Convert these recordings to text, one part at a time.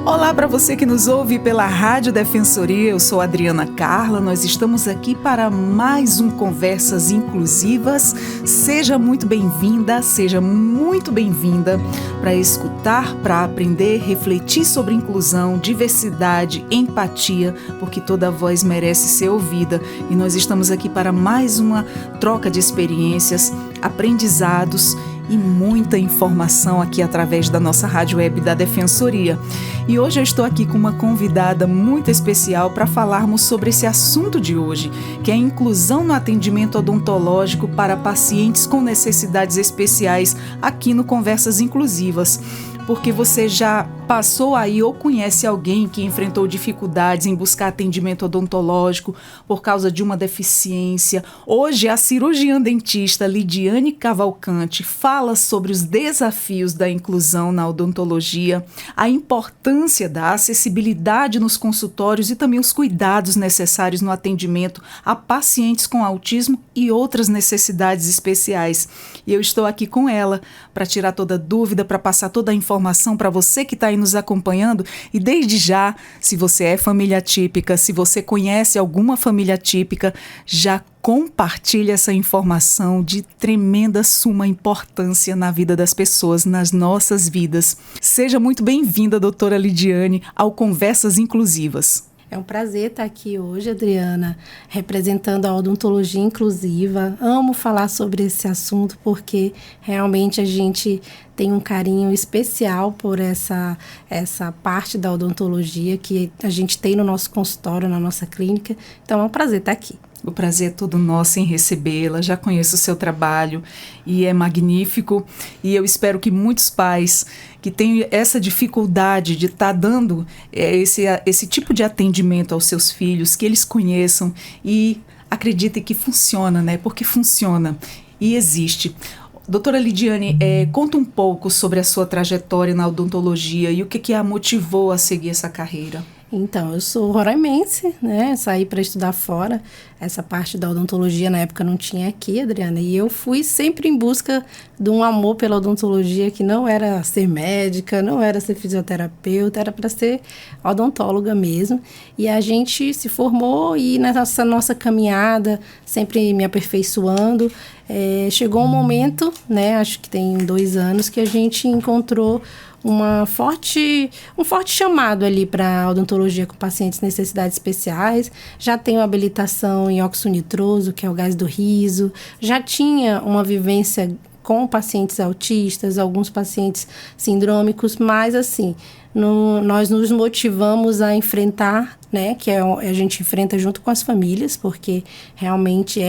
Olá para você que nos ouve pela Rádio Defensoria, eu sou Adriana Carla, nós estamos aqui para mais um Conversas Inclusivas. Seja muito bem-vinda, seja muito bem-vinda para escutar, para aprender, refletir sobre inclusão, diversidade, empatia, porque toda voz merece ser ouvida e nós estamos aqui para mais uma troca de experiências, aprendizados e muita informação aqui através da nossa rádio web da Defensoria. E hoje eu estou aqui com uma convidada muito especial para falarmos sobre esse assunto de hoje, que é a inclusão no atendimento odontológico para pacientes com necessidades especiais aqui no Conversas Inclusivas. Porque você já passou aí ou conhece alguém que enfrentou dificuldades em buscar atendimento odontológico por causa de uma deficiência. Hoje, a cirurgiã dentista Lidiane Cavalcante fala sobre os desafios da inclusão na odontologia, a importância da acessibilidade nos consultórios e também os cuidados necessários no atendimento a pacientes com autismo e outras necessidades especiais. E eu estou aqui com ela para tirar toda dúvida, para passar toda a informação para você que está aí nos acompanhando. E desde já, se você é família típica, se você conhece alguma família típica, já compartilhe essa informação de tremenda suma importância na vida das pessoas, nas nossas vidas. Seja muito bem-vinda, doutora Lidiane, ao Conversas Inclusivas. É um prazer estar aqui hoje, Adriana, representando a odontologia inclusiva. Amo falar sobre esse assunto porque realmente a gente tem um carinho especial por essa parte da odontologia que a gente tem no nosso consultório, na nossa clínica. Então é um prazer estar aqui. O prazer é todo nosso em recebê-la, já conheço o seu trabalho e é magnífico. E eu espero que muitos pais que têm essa dificuldade de estar dando esse tipo de atendimento aos seus filhos, que eles conheçam e acreditem que funciona, né? Porque funciona e existe. Doutora Lidiane, conta um pouco sobre a sua trajetória na odontologia e o que a motivou a seguir essa carreira. Então, eu sou roraimense, né? Saí para estudar fora. Essa parte da odontologia na época não tinha aqui, Adriana. E eu fui sempre em busca de um amor pela odontologia que não era ser médica, não era ser fisioterapeuta, era para ser odontóloga mesmo. E a gente se formou e nessa nossa caminhada, sempre me aperfeiçoando, chegou um momento, né? Acho que tem 2 anos, que a gente encontrou um forte chamado ali para a odontologia com pacientes com necessidades especiais. Já tenho habilitação em óxido nitroso, que é o gás do riso. Já tinha uma vivência com pacientes autistas, alguns pacientes sindrômicos, mas assim, nós nos motivamos a enfrentar, né, que a gente enfrenta junto com as famílias, porque realmente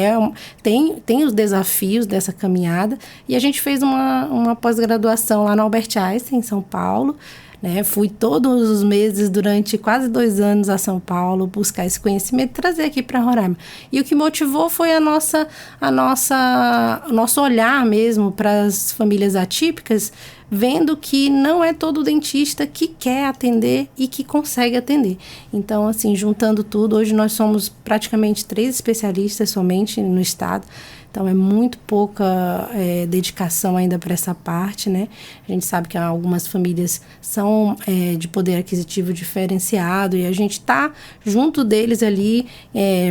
tem os desafios dessa caminhada, e a gente fez uma pós-graduação lá na Albert Einstein, em São Paulo, né? Fui todos os meses, durante quase 2 anos, a São Paulo, buscar esse conhecimento e trazer aqui para Roraima. E o que motivou foi o nosso olhar mesmo para as famílias atípicas, vendo que não é todo dentista que quer atender e que consegue atender. Então, assim, juntando tudo, hoje nós somos praticamente 3 especialistas somente no estado. Então, é muito pouca dedicação ainda para essa parte, né? A gente sabe que algumas famílias são de poder aquisitivo diferenciado e a gente está junto deles ali,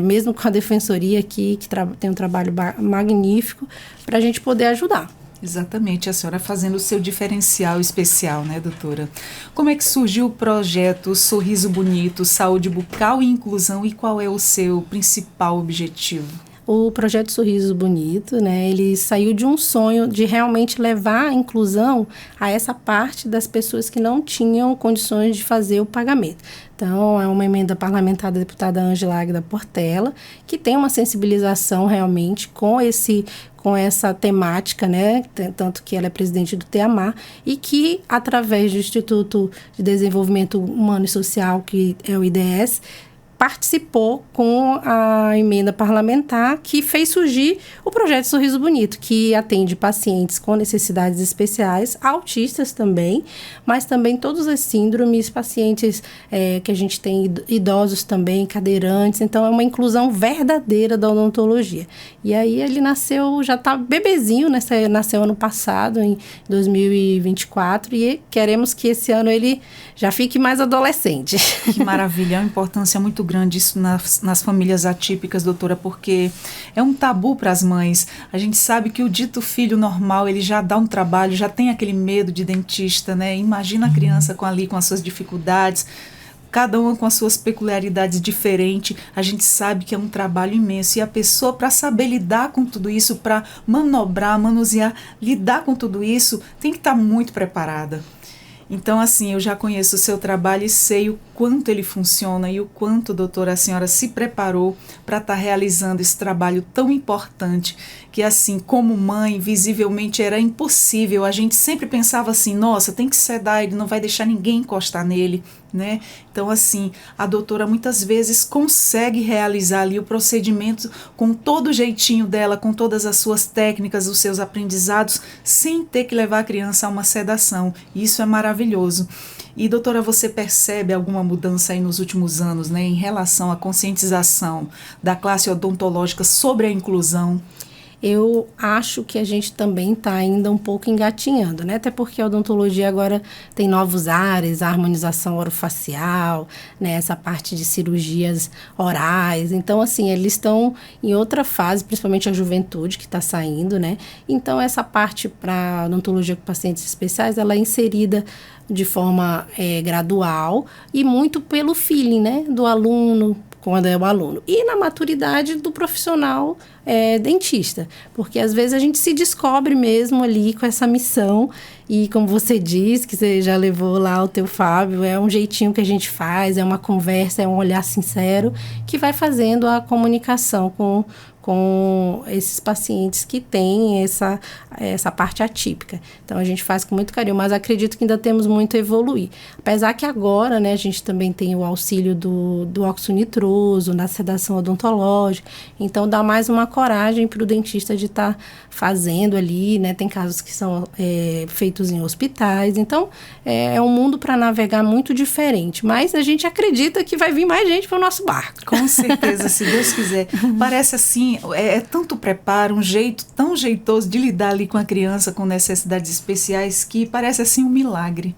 mesmo com a Defensoria aqui, que tem um trabalho magnífico, para a gente poder ajudar. Exatamente, a senhora fazendo o seu diferencial especial, né, doutora? Como é que surgiu o projeto Sorriso Bonito, Saúde Bucal e Inclusão e qual é o seu principal objetivo? O projeto Sorriso Bonito, né, ele saiu de um sonho de realmente levar a inclusão a essa parte das pessoas que não tinham condições de fazer o pagamento. Então, é uma emenda parlamentar da deputada Ângela Águeda Portela, que tem uma sensibilização realmente com essa temática, né, tanto que ela é presidente do TEAMAR, e que, através do Instituto de Desenvolvimento Humano e Social, que é o IDS, participou com a emenda parlamentar que fez surgir o projeto Sorriso Bonito, que atende pacientes com necessidades especiais, autistas também, mas também todas as síndromes, pacientes que a gente tem idosos também, cadeirantes. Então, é uma inclusão verdadeira da odontologia. E aí, ele nasceu, já está bebezinho, né? Nasceu ano passado, em 2024, e queremos que esse ano ele já fique mais adolescente. Que maravilha, é uma importância muito grande isso nas famílias atípicas, doutora, porque é um tabu para as mães. A gente sabe que o dito filho normal, ele já dá um trabalho, já tem aquele medo de dentista, né? Imagina a criança com as suas dificuldades, cada uma com as suas peculiaridades diferentes. A gente sabe que é um trabalho imenso, e a pessoa, para saber lidar com tudo isso, para manobrar, manusear, lidar com tudo isso, tem que estar muito preparada. Então, assim, eu já conheço o seu trabalho e sei o quanto ele funciona e o quanto, doutora, a senhora se preparou para estar realizando esse trabalho tão importante, que, assim, como mãe, visivelmente era impossível. A gente sempre pensava assim, nossa, tem que sedar, ele não vai deixar ninguém encostar nele, né? Então, assim, a doutora muitas vezes consegue realizar ali o procedimento com todo o jeitinho dela, com todas as suas técnicas, os seus aprendizados, sem ter que levar a criança a uma sedação. Isso é maravilhoso. E, doutora, você percebe alguma mudança aí nos últimos anos, né, em relação à conscientização da classe odontológica sobre a inclusão? Eu acho que a gente também está ainda um pouco engatinhando, né? Até porque a odontologia agora tem novos áreas, a harmonização orofacial, né? Essa parte de cirurgias orais. Então, assim, eles estão em outra fase, principalmente a juventude que está saindo, né? Então, essa parte para odontologia com pacientes especiais, ela é inserida de forma gradual e muito pelo feeling, né? Do aluno, quando é o aluno. E na maturidade do profissional dentista. Porque às vezes a gente se descobre mesmo ali com essa missão. E como você diz, que você já levou lá o teu Fábio, é um jeitinho que a gente faz, é uma conversa, é um olhar sincero que vai fazendo a comunicação com esses pacientes que têm essa parte atípica. Então, a gente faz com muito carinho, mas acredito que ainda temos muito a evoluir. Apesar que agora, né, a gente também tem o auxílio do óxido nitroso, na sedação odontológica, então dá mais uma coragem para o dentista de estar fazendo ali, né, tem casos que são feitos em hospitais, então é um mundo para navegar muito diferente, mas a gente acredita que vai vir mais gente para o nosso barco. Com certeza, se Deus quiser. Parece assim, é tanto preparo, um jeito tão jeitoso de lidar ali com a criança com necessidades especiais que parece assim um milagre.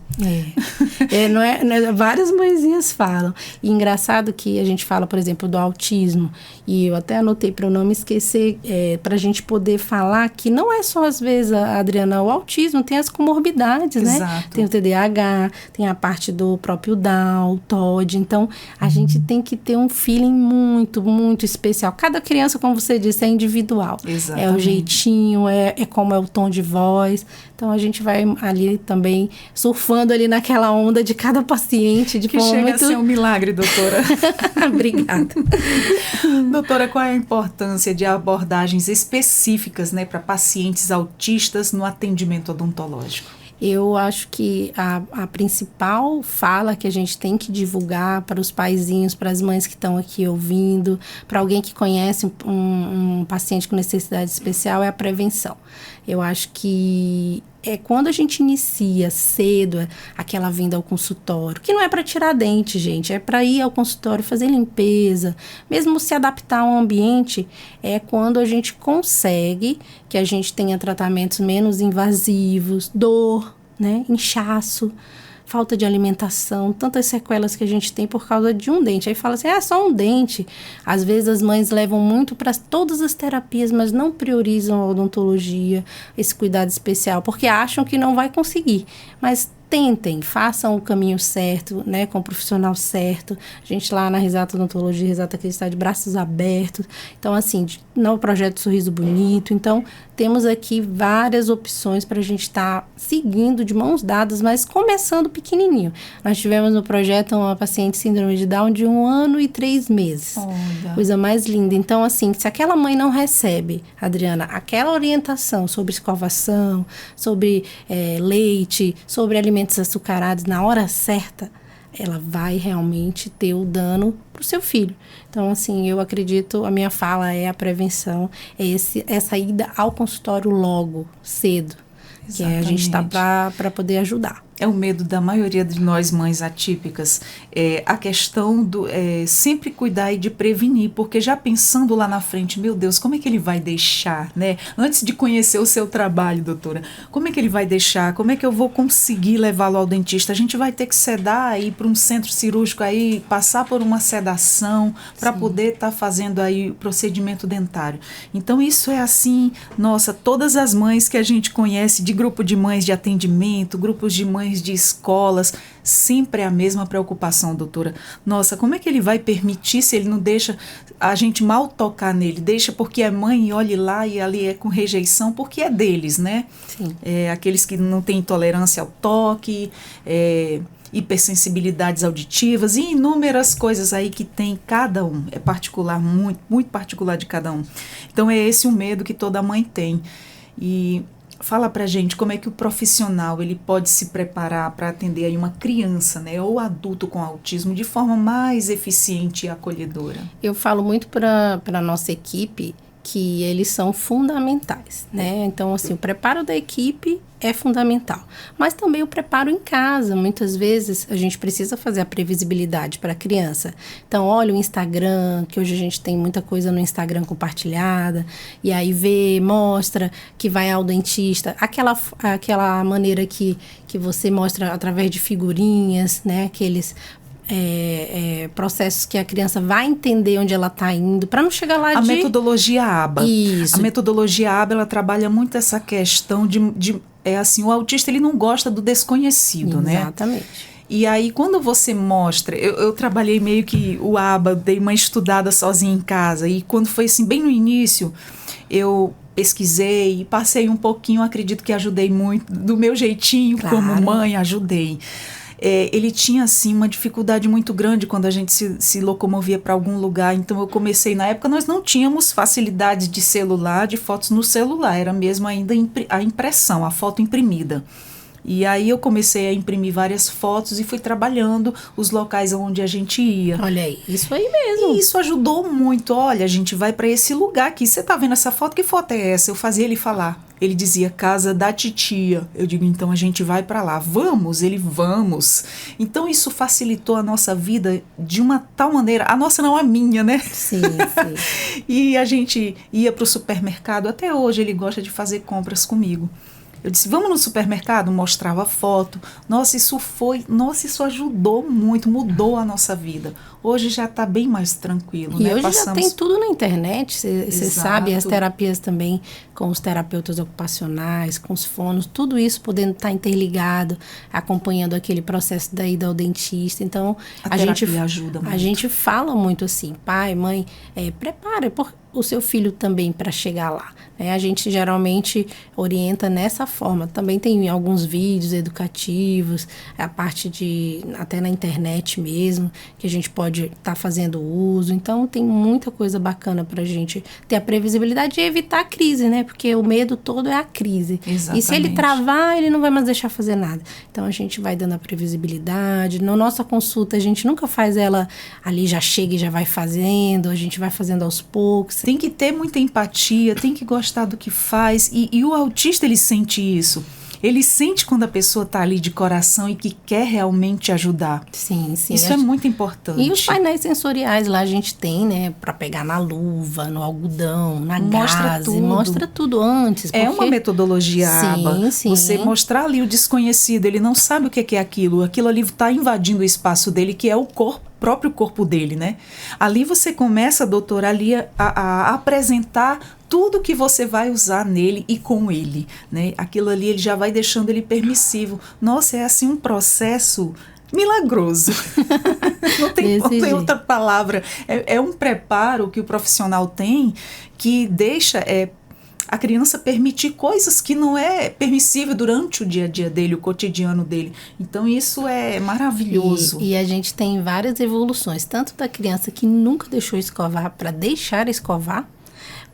Não é, várias mãezinhas falam. E engraçado que a gente fala, por exemplo, do autismo, e eu até anotei para eu não me esquecer, para a gente poder falar que não é só, às vezes, Adriana, o autismo tem as comorbidades, né? Exato. Tem o TDAH, tem a parte do próprio Down, o TOD. Então, a gente tem que ter um feeling muito, muito especial. Cada criança, como você disse, é individual. Exatamente. É o jeitinho, é como é o tom de voz. Então, a gente vai ali também surfando ali naquela onda de cada paciente. De que chega a ser um milagre, doutora. Obrigada. Doutora, qual é a importância de abordagens específicas, né, para pacientes autistas no atendimento odontológico? Eu acho que a principal fala que a gente tem que divulgar para os paizinhos, para as mães que estão aqui ouvindo, para alguém que conhece um paciente com necessidade especial, é a prevenção. Eu acho que é quando a gente inicia cedo aquela vinda ao consultório, que não é para tirar dente, gente, é para ir ao consultório fazer limpeza, mesmo se adaptar ao ambiente, é quando a gente consegue que a gente tenha tratamentos menos invasivos, dor, né, inchaço, falta de alimentação, tantas sequelas que a gente tem por causa de um dente. Aí fala assim, só um dente. Às vezes as mães levam muito para todas as terapias, mas não priorizam a odontologia, esse cuidado especial, porque acham que não vai conseguir. Mas tentem, façam o caminho certo, né, com o profissional certo. A gente lá na Risata Odontologia, Risata aqui está de braços abertos. Então, assim, no projeto Sorriso Bonito. Então, temos aqui várias opções para a gente estar seguindo de mãos dadas, mas começando pequenininho. Nós tivemos no projeto uma paciente síndrome de Down de 1 ano e 3 meses. Olha. Coisa mais linda. Então, assim, se aquela mãe não recebe, Adriana, aquela orientação sobre escovação, sobre leite, sobre alimentos açucarados na hora certa, ela vai realmente ter o dano para o seu filho. Então, assim, eu acredito, a minha fala é a prevenção, é essa ida ao consultório logo, cedo. Exatamente. Que a gente está para poder ajudar. É o medo da maioria de nós mães atípicas, a questão do sempre cuidar e de prevenir, porque já pensando lá na frente, meu Deus, como é que ele vai deixar, né? Antes de conhecer o seu trabalho, doutora, como é que ele vai deixar? Como é que eu vou conseguir levá-lo ao dentista? A gente vai ter que sedar, ir para um centro cirúrgico aí, passar por uma sedação para poder estar fazendo aí o procedimento dentário. Então isso é assim, nossa, todas as mães que a gente conhece de grupo de mães de atendimento, grupos de mães de escolas, sempre a mesma preocupação, doutora. Nossa, como é que ele vai permitir se ele não deixa a gente mal tocar nele? Deixa porque é mãe e olhe lá e ali é com rejeição, porque é deles, né? Sim. Aqueles que não têm intolerância ao toque, hipersensibilidades auditivas e inúmeras coisas aí que tem cada um. É particular, muito, muito particular de cada um. Então é esse o medo que toda mãe tem. E fala pra gente como é que o profissional ele pode se preparar para atender aí uma criança, né, ou adulto com autismo de forma mais eficiente e acolhedora. Eu falo muito para a nossa equipe que eles são fundamentais, né? Então, assim, o preparo da equipe é fundamental. Mas também o preparo em casa. Muitas vezes a gente precisa fazer a previsibilidade para a criança. Então, olha o Instagram, que hoje a gente tem muita coisa no Instagram compartilhada, e aí vê, mostra que vai ao dentista. Aquela maneira que você mostra através de figurinhas, né? Aqueles processos que a criança vai entender onde ela está indo, para não chegar lá a metodologia ABA. Isso. A metodologia ABA, ela trabalha muito essa questão de assim, o autista ele não gosta do desconhecido, né? Exatamente. E aí, quando você mostra... Eu trabalhei meio que o ABA, dei uma estudada sozinha em casa, e quando foi assim, bem no início, eu pesquisei e passei um pouquinho, acredito que ajudei muito, do meu jeitinho, claro. Como mãe, ajudei. Ele tinha, assim, uma dificuldade muito grande quando a gente se locomovia para algum lugar. Então, eu comecei... Na época, nós não tínhamos facilidade de celular, de fotos no celular. Era mesmo ainda a impressão, a foto imprimida. E aí, eu comecei a imprimir várias fotos e fui trabalhando os locais onde a gente ia. Olha aí, isso aí mesmo. E isso ajudou muito. Olha, a gente vai para esse lugar aqui. Você tá vendo essa foto? Que foto é essa? Eu fazia ele falar. Ele dizia, casa da titia. Eu digo, então a gente vai para lá. Vamos? Ele, vamos. Então isso facilitou a nossa vida de uma tal maneira. A nossa não, a minha, né? Sim, sim. E a gente ia para o supermercado. Até hoje ele gosta de fazer compras comigo. Eu disse, vamos no supermercado? Mostrava a foto. Nossa, isso ajudou muito, mudou a nossa vida. Hoje já está bem mais tranquilo, e né? hoje já tem tudo na internet, você sabe, as terapias também com os terapeutas ocupacionais, com os fonos, tudo isso podendo estar interligado, acompanhando aquele processo da ida ao dentista. Então, a terapia ajuda muito. A gente fala muito assim, pai, mãe, prepare o seu filho também para chegar lá. A gente geralmente orienta nessa forma. Também tem alguns vídeos educativos, a parte até na internet mesmo, que a gente pode estar fazendo uso. Então, tem muita coisa bacana para a gente ter a previsibilidade e evitar a crise, né? Porque o medo todo é a crise. Exatamente. E se ele travar, ele não vai mais deixar fazer nada. Então, a gente vai dando a previsibilidade. Na nossa consulta, a gente nunca faz ela ali, já chega e já vai fazendo. A gente vai fazendo aos poucos. Tem que ter muita empatia, tem que gostar do que faz. E o autista, ele sente isso. Ele sente quando a pessoa está ali de coração e que quer realmente ajudar. Sim, sim. Isso é muito importante. E os painéis sensoriais lá a gente tem, né? Para pegar na luva, no algodão, na gaze. Mostra tudo antes. É uma metodologia ABA. Sim. Você mostrar ali o desconhecido, ele não sabe o que é aquilo. Aquilo ali está invadindo o espaço dele, que é o próprio corpo dele, né? Ali você começa, doutora, ali a apresentar tudo que você vai usar nele e com ele, né? Aquilo ali, ele já vai deixando ele permissivo. Nossa, é assim um processo milagroso. Não tem outra palavra. É um preparo que o profissional tem que deixa a criança permitir coisas que não é permissível durante o dia a dia dele, o cotidiano dele. Então, isso é maravilhoso. E a gente tem várias evoluções, tanto da criança que nunca deixou escovar para deixar escovar,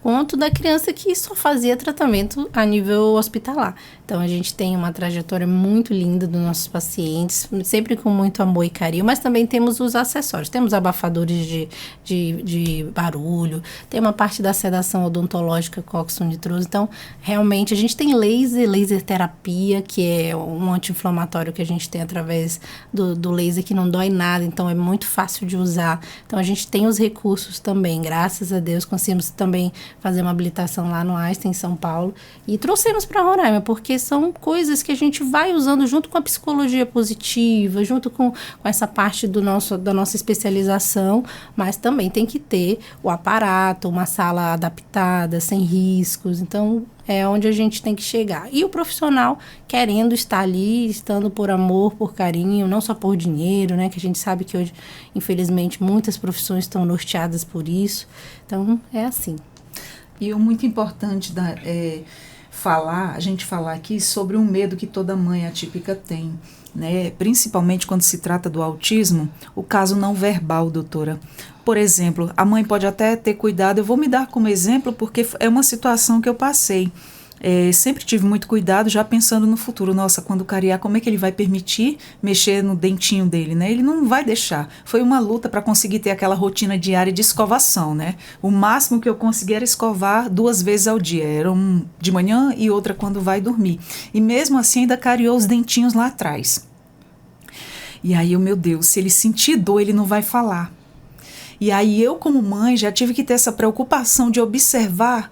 quanto da criança que só fazia tratamento a nível hospitalar. Então, a gente tem uma trajetória muito linda dos nossos pacientes, sempre com muito amor e carinho, mas também temos os acessórios. Temos abafadores de barulho, tem uma parte da sedação odontológica com óxido nitroso. Então, realmente, a gente tem laser terapia, que é um anti-inflamatório que a gente tem através do laser, que não dói nada, então é muito fácil de usar. Então, a gente tem os recursos também, graças a Deus, conseguimos também fazer uma habilitação lá no Einstein, em São Paulo, e trouxemos para Roraima, porque são coisas que a gente vai usando junto com a psicologia positiva, junto com essa parte da nossa especialização, mas também tem que ter o aparato, uma sala adaptada, sem riscos. Então, é onde a gente tem que chegar. E o profissional querendo estar ali, estando por amor, por carinho, não só por dinheiro, né? Que a gente sabe que hoje, infelizmente, muitas profissões estão norteadas por isso. Então, é assim. E o muito importante a gente falar aqui sobre um medo que toda mãe atípica tem, né? Principalmente quando se trata do autismo, o caso não verbal, doutora. Por exemplo, a mãe pode até ter cuidado, eu vou me dar como exemplo porque é uma situação que eu passei. Sempre tive muito cuidado, já pensando no futuro. Nossa, quando cariar, como é que ele vai permitir mexer no dentinho dele, né? Ele não vai deixar. Foi uma luta para conseguir ter aquela rotina diária de escovação, né? O máximo que eu consegui era escovar 2 vezes ao dia. Era um de manhã e outra quando vai dormir. E mesmo assim ainda cariou os dentinhos lá atrás. E aí, meu Deus, se ele sentir dor, ele não vai falar. E aí eu, como mãe, já tive que ter essa preocupação de observar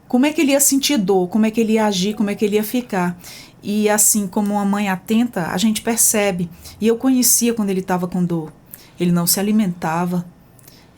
como é que ele ia sentir dor, como é que ele ia agir, como é que ele ia ficar. E assim, como uma mãe atenta, a gente percebe. E eu conhecia quando ele estava com dor. Ele não se alimentava,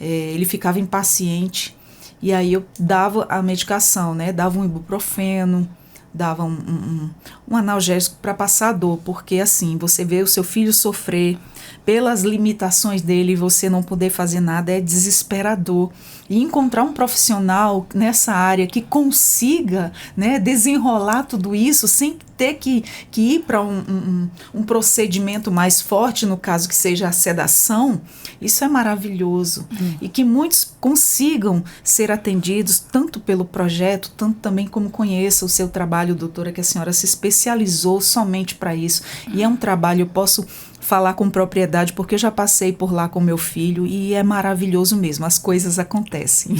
ele ficava impaciente. E aí eu dava a medicação, né? Dava um ibuprofeno, dava um analgésico para passar a dor. Porque assim, você vê o seu filho sofrer pelas limitações dele e você não poder fazer nada é desesperador. E encontrar um profissional nessa área que consiga, né, desenrolar tudo isso sem ter que ir para um procedimento mais forte, no caso que seja a sedação, isso é maravilhoso. E que muitos consigam ser atendidos tanto pelo projeto, tanto também como conheça o seu trabalho, doutora, que a senhora se especializou somente para isso. E é um trabalho, eu posso falar com propriedade, porque eu já passei por lá com meu filho e é maravilhoso mesmo, as coisas acontecem.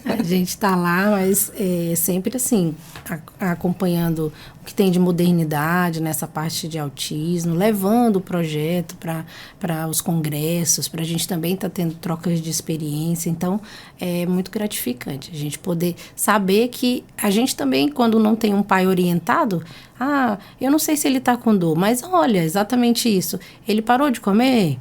A gente está lá, mas sempre assim, acompanhando o que tem de modernidade nessa parte de autismo, levando o projeto para os congressos, para a gente também estar tendo trocas de experiência. Então, é muito gratificante a gente poder saber que a gente também, quando não tem um pai orientado, eu não sei se ele está com dor, mas olha, exatamente isso. Ele parou de comer?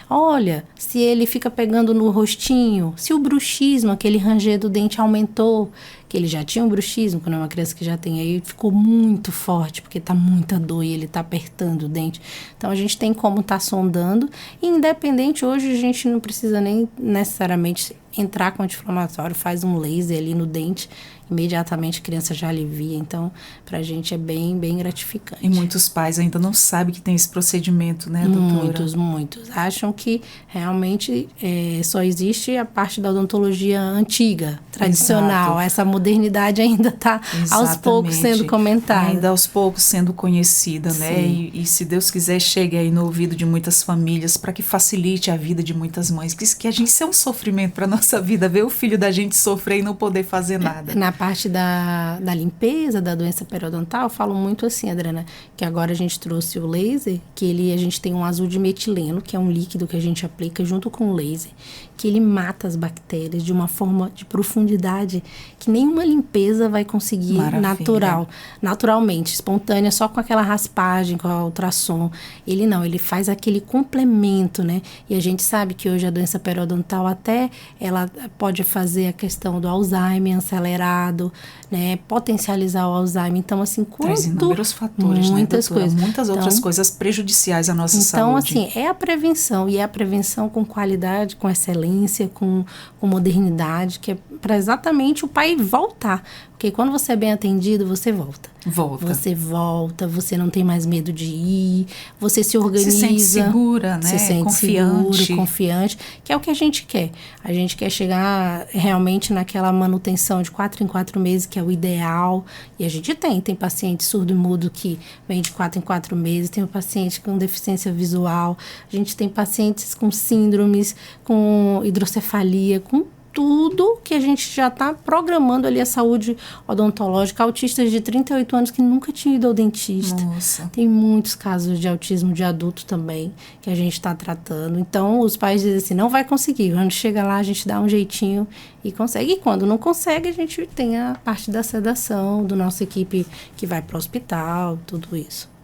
Olha, se ele fica pegando no rostinho, se o bruxismo, aquele ranger do dente aumentou, que ele já tinha um bruxismo, quando é uma criança que já tem aí, ficou muito forte, porque tá muita dor e ele tá apertando o dente. Então, a gente tem como tá sondando, e independente, hoje a gente não precisa nem necessariamente entrar com anti-inflamatório, faz um laser ali no dente, imediatamente a criança já alivia. Então, pra gente é bem, bem gratificante. E muitos pais ainda não sabem que tem esse procedimento, né, doutora? Muitos. Acham que realmente só existe a parte da odontologia antiga, tradicional. Exato. Essa modernidade ainda está aos poucos sendo comentada. Ainda aos poucos sendo conhecida, né? E se Deus quiser, chegue aí no ouvido de muitas famílias para que facilite a vida de muitas mães. Que a gente, isso é um sofrimento para nossa vida, ver o filho da gente sofrer e não poder fazer nada. Na parte da limpeza da doença periodontal, eu falo muito assim, Adriana, que agora a gente trouxe o laser, que a gente tem um azul de metileno, que é um líquido que a gente aplica junto com o laser, que ele mata as bactérias de uma forma de profundidade que nenhuma limpeza vai conseguir naturalmente, espontânea, só com aquela raspagem, com a ultrassom. Ele faz aquele complemento, né? E a gente sabe que hoje a doença periodontal até ela pode fazer a questão do Alzheimer acelerado, né? Potencializar o Alzheimer. Então, assim, traz inúmeros fatores, muitas coisas. Muitas outras coisas prejudiciais à nossa saúde. Então, assim, é a prevenção, e é a prevenção com qualidade, com excelência, com modernidade, que exatamente o pai voltar. Porque quando você é bem atendido, você volta. Você volta, você não tem mais medo de ir, você se organiza. Se sente segura, né? Se sente confiante, que é o que a gente quer. A gente quer chegar realmente naquela manutenção de 4 em 4 meses, que é o ideal. E a gente tem paciente surdo e mudo que vem de 4 em 4 meses, tem um paciente com deficiência visual, a gente tem pacientes com síndromes, com hidrocefalia, com tudo que a gente já está programando ali a saúde odontológica. Autistas de 38 anos que nunca tinham ido ao dentista. Nossa. Tem muitos casos de autismo de adulto também que a gente está tratando. Então, os pais dizem assim, não vai conseguir. Quando chega lá, a gente dá um jeitinho e consegue. E quando não consegue, a gente tem a parte da sedação, da nossa equipe que vai para o hospital, tudo isso.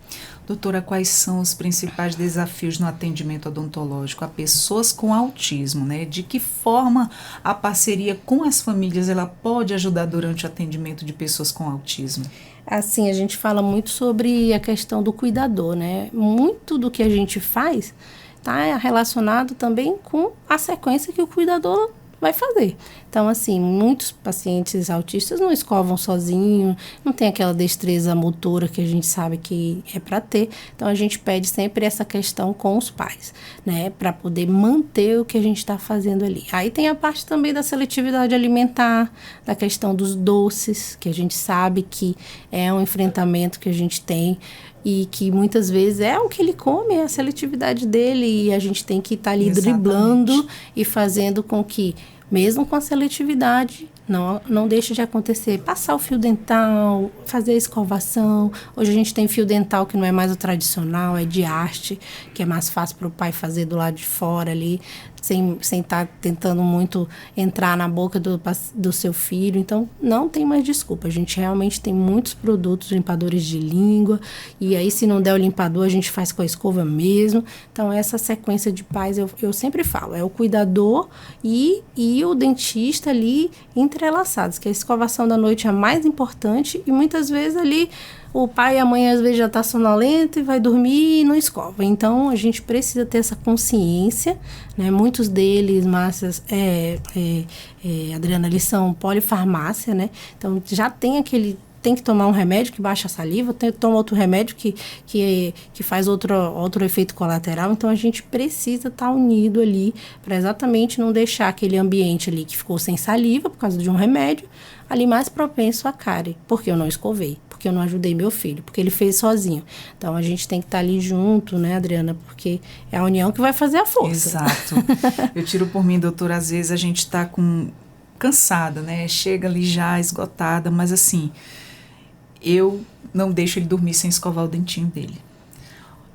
Doutora, quais são os principais desafios no atendimento odontológico a pessoas com autismo, né? De que forma a parceria com as famílias ela pode ajudar durante o atendimento de pessoas com autismo? Assim, a gente fala muito sobre a questão do cuidador, né? Muito do que a gente faz está relacionado também com a sequência que o cuidador vai fazer. Então, assim, muitos pacientes autistas não escovam sozinho, não tem aquela destreza motora que a gente sabe que é para ter. Então, a gente pede sempre essa questão com os pais, né? Para poder manter o que a gente está fazendo ali. Aí tem a parte também da seletividade alimentar, da questão dos doces, que a gente sabe que é um enfrentamento que a gente tem e que muitas vezes é o que ele come, é a seletividade dele, e a gente tem que estar ali driblando e fazendo com que, mesmo com a seletividade, não deixe de acontecer. Passar o fio dental, fazer a escovação. Hoje a gente tem fio dental que não é mais o tradicional, é de haste, que é mais fácil para o pai fazer do lado de fora ali, sem estar tentando muito entrar na boca do seu filho. Então, não tem mais desculpa. A gente realmente tem muitos produtos, limpadores de língua, e aí se não der o limpador, a gente faz com a escova mesmo. Então, essa sequência de pais, eu sempre falo, é o cuidador e o dentista ali entrelaçados, que a escovação da noite é a mais importante, e muitas vezes ali o pai e a mãe às vezes já está sonolento e vai dormir e não escova. Então, a gente precisa ter essa consciência, né? Muitos deles, Adriana, eles são polifarmácia, né? Então, já tem tem que tomar um remédio que baixa a saliva, toma outro remédio que faz outro efeito colateral. Então, a gente precisa estar unido ali para exatamente não deixar aquele ambiente ali que ficou sem saliva por causa de um remédio, ali mais propenso a cárie, porque eu não escovei, porque eu não ajudei meu filho, porque ele fez sozinho. Então, a gente tem que estar ali junto, né, Adriana? Porque é a união que vai fazer a força. Exato. Eu tiro por mim, doutora, às vezes a gente está cansada, né? Chega ali já esgotada, mas assim, eu não deixo ele dormir sem escovar o dentinho dele.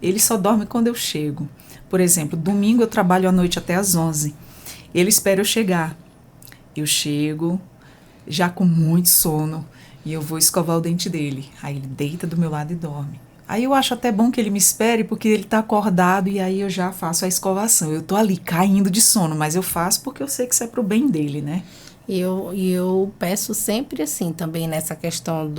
Ele só dorme quando eu chego. Por exemplo, domingo eu trabalho à noite até às 11. Ele espera eu chegar. Eu chego, já com muito sono, e eu vou escovar o dente dele. Aí ele deita do meu lado e dorme. Aí eu acho até bom que ele me espere, porque ele está acordado, e aí eu já faço a escovação. Eu tô ali caindo de sono, mas eu faço porque eu sei que isso é pro bem dele, né? E eu peço sempre assim, também nessa questão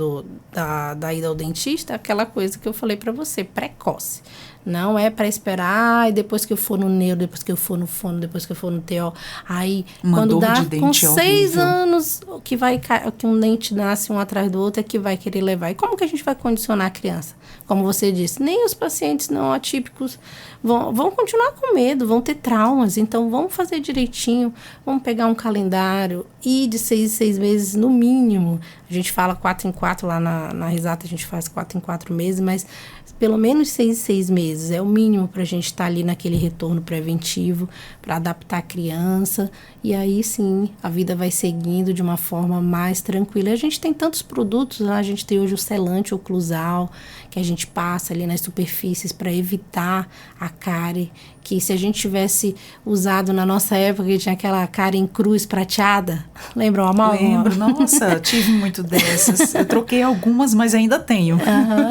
da ida ao dentista, aquela coisa que eu falei para você, precoce. Não é para esperar, e depois que eu for no neuro, depois que eu for no fono, depois que eu for no TO. Aí, quando dá com 6 anos, que um dente nasce um atrás do outro, é que vai querer levar. E como que a gente vai condicionar a criança? Como você disse, nem os pacientes não atípicos vão continuar com medo, vão ter traumas. Então, vamos fazer direitinho, vamos pegar um calendário, e de 6 em 6 meses no mínimo. A gente fala 4 em 4, lá na Risata a gente faz 4 em 4 meses, mas pelo menos 6 em 6 meses é o mínimo para a gente estar ali naquele retorno preventivo, para adaptar a criança, e aí sim a vida vai seguindo de uma forma mais tranquila. A gente tem tantos produtos, né? A gente tem hoje o selante oclusal, que a gente passa ali nas superfícies para evitar a cárie, que se a gente tivesse usado na nossa época, que tinha aquela cárie em cruz prateada, lembra o Amal? Lembro, nossa, tive muito dessas. Eu troquei algumas, mas ainda tenho.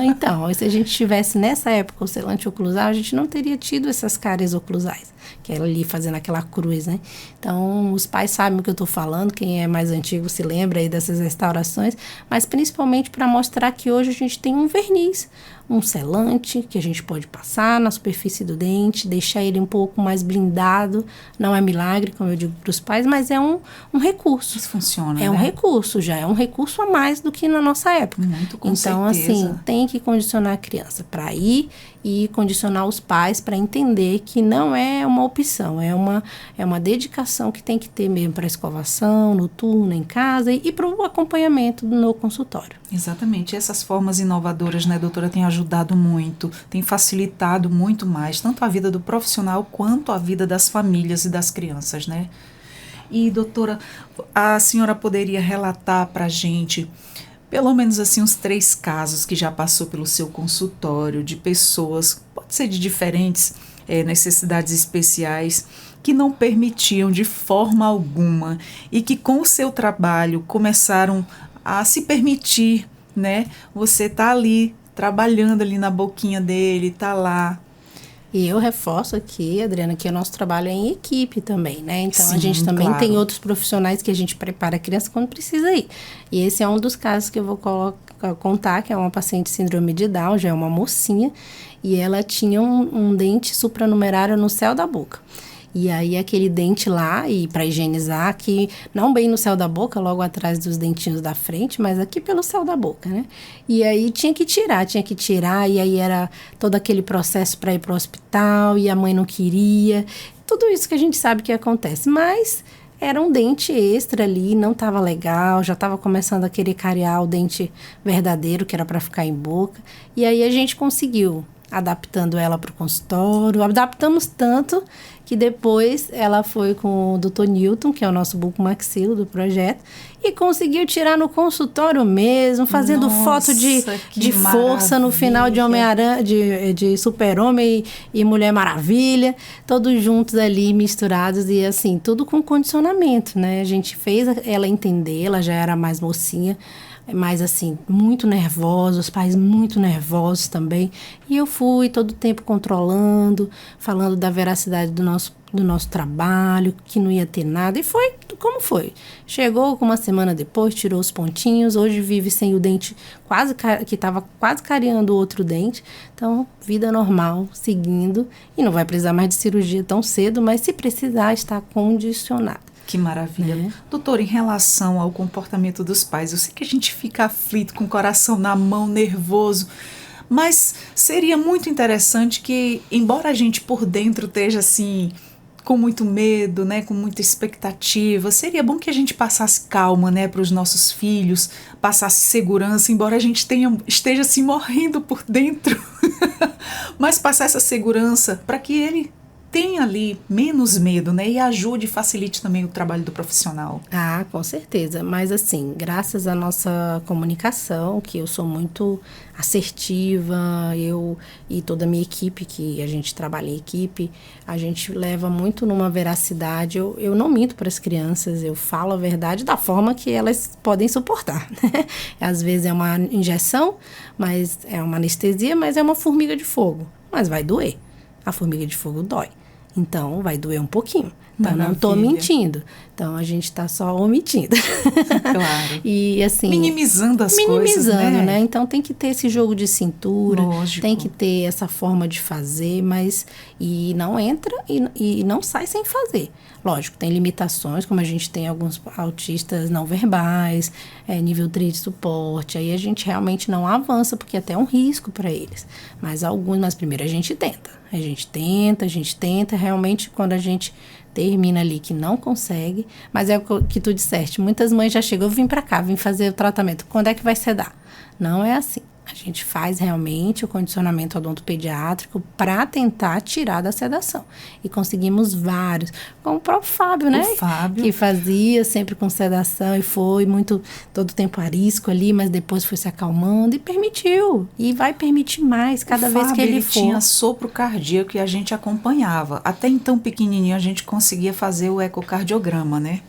Então, se a gente tivesse nessa época o selante oclusal, a gente não teria tido essas cáries oclusais, que era ali fazendo aquela cruz, né? Então, os pais sabem o que eu estou falando, quem é mais antigo se lembra aí dessas restaurações, mas principalmente para mostrar que hoje a gente tem um verniz. um selante que a gente pode passar na superfície do dente, deixar ele um pouco mais blindado. Não é milagre, como eu digo para os pais, mas é um recurso. Isso funciona, É um recurso, já é um recurso a mais do que na nossa época. Muito, com então, certeza. assim, tem que condicionar a criança para ir e condicionar os pais para entender que não é uma opção, é uma dedicação que tem que ter mesmo para a escovação, noturna, em casa e para o acompanhamento no consultório. Exatamente. Essas formas inovadoras, né, doutora, têm ajudado muito, têm facilitado muito mais, tanto a vida do profissional quanto a vida das famílias e das crianças, né? E, doutora, a senhora poderia relatar para a gente pelo menos assim uns 3 casos que já passou pelo seu consultório de pessoas, pode ser de diferentes necessidades especiais, que não permitiam de forma alguma e que com o seu trabalho começaram a se permitir, né? Você tá ali, trabalhando ali na boquinha dele, tá lá. E eu reforço aqui, Adriana, que o nosso trabalho é em equipe também, né? Então, Sim, a gente também claro. tem outros profissionais que a gente prepara a criança quando precisa ir. E esse é um dos casos que eu vou contar, que é uma paciente de síndrome de Down, já é uma mocinha, e ela tinha um dente supranumerário no céu da boca. E aí, aquele dente lá, e para higienizar aqui, não bem no céu da boca, logo atrás dos dentinhos da frente, mas aqui pelo céu da boca, né? E aí, tinha que tirar, e aí era todo aquele processo para ir para o hospital, e a mãe não queria. Tudo isso que a gente sabe que acontece, mas era um dente extra ali, não estava legal, já estava começando a querer cariar o dente verdadeiro, que era para ficar em boca. E aí, a gente conseguiu, adaptando ela para o consultório, adaptamos tanto que depois ela foi com o Dr. Newton, que é o nosso bucomaxilo do projeto, e conseguiu tirar no consultório mesmo, fazendo foto de força no final de Homem-Aranha, de Super-Homem e Mulher Maravilha, todos juntos ali, misturados, e assim, tudo com condicionamento, né? A gente fez ela entender, ela já era mais mocinha, mas assim, muito nervosa, os pais muito nervosos também. E eu fui todo o tempo controlando, falando da veracidade do nosso trabalho, que não ia ter nada. E foi como foi. Chegou com uma semana depois, tirou os pontinhos, hoje vive sem o dente que estava quase cariando o outro dente. Então, vida normal, seguindo. E não vai precisar mais de cirurgia tão cedo, mas se precisar, está condicionado. Que maravilha. Né? Doutora, em relação ao comportamento dos pais, eu sei que a gente fica aflito, com o coração na mão, nervoso, mas seria muito interessante que, embora a gente por dentro esteja assim, com muito medo, né, com muita expectativa, seria bom que a gente passasse calma, né, para os nossos filhos, passasse segurança, embora a gente esteja assim morrendo por dentro, mas passar essa segurança para que ele tenha ali menos medo, né? E ajude e facilite também o trabalho do profissional. Ah, com certeza. Mas assim, graças à nossa comunicação, que eu sou muito assertiva, eu e toda a minha equipe, que a gente trabalha em equipe, a gente leva muito numa veracidade. Eu não minto para as crianças, eu falo a verdade da forma que elas podem suportar, né? Às vezes é uma injeção, mas é uma anestesia, mas é uma formiga de fogo. Mas vai doer. A formiga de fogo dói. Então, vai doer um pouquinho. Então, não estou mentindo. Então, a gente está só omitindo. Claro. E, assim... Minimizando as coisas, né? Então, tem que ter esse jogo de cintura. Lógico. Tem que ter essa forma de fazer, mas... E não entra e não sai sem fazer. Lógico, tem limitações, como a gente tem alguns autistas não verbais, nível 3 de suporte. Aí, a gente realmente não avança, porque até é um risco para eles. Mas primeiro a gente tenta. A gente tenta. Realmente, quando a gente termina ali que não consegue, mas é o que tu disseste, muitas mães já chegam, eu vim pra cá, vim fazer o tratamento, quando é que vai sedar? Não é assim. A gente faz realmente o condicionamento odontopediátrico para tentar tirar da sedação. E conseguimos vários, como o próprio Fábio, né? O Fábio. Que fazia sempre com sedação e foi todo tempo arisco ali, mas depois foi se acalmando e permitiu. E vai permitir mais cada vez que ele for. Tinha sopro cardíaco e a gente acompanhava. Até então pequenininho a gente conseguia fazer o ecocardiograma, né?